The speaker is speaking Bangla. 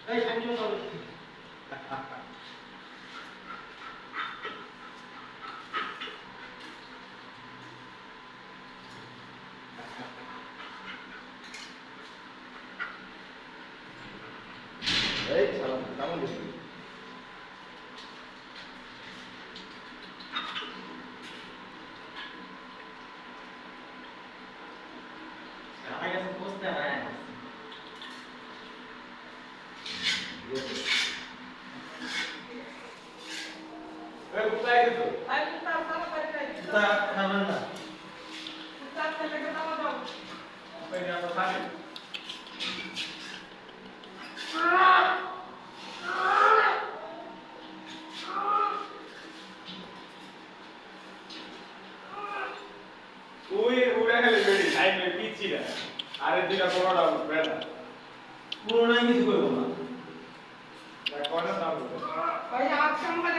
এই সামনে চলো এই সালাম কেমন গেছিস আমার কাছে পোস্টার আছে এই কোথায় গেছো আই কুত্তা সারা করে খাই কুত্তা খাবেন না কুত্তা খেলে কে দাও দাও ওই যে আমরা খাই ওই উড়ে গেলে বেড়ি খাই মে পিছি না আরে দুইটা বড়টা উঠবে না পুরো নাই কিছু করব না কোন দাম ভাই আজ সামনে